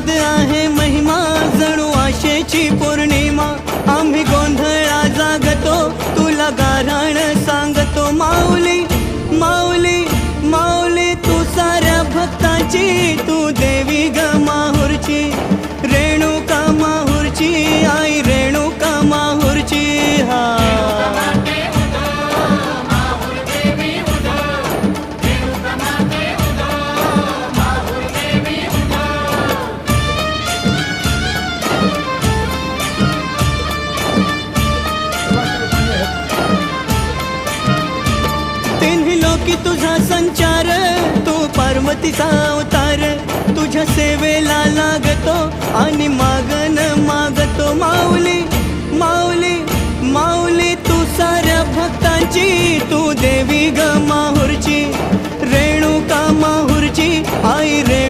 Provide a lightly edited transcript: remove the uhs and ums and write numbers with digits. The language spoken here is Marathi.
आज आहे महिमा जणू आशेची पौर्णिमा। आम्ही गोंधळा जागतो तुला गाऱ्हाण सांगतो। माऊली माऊली माऊली तू साऱ्या भक्ताची, तू देवी ग माहूरची, रेणुका माहूरची, आई रेणुका माहूरची। हा की तुझा संचार, तू पार्वतीचा अवतार, तुझ्या सेवेला लागतो आणि मागन मागतो। माऊली माऊली माऊली तू साऱ्या भक्तांची, तू देवी ग माहूरची, रेणुका माहूरची, आई रे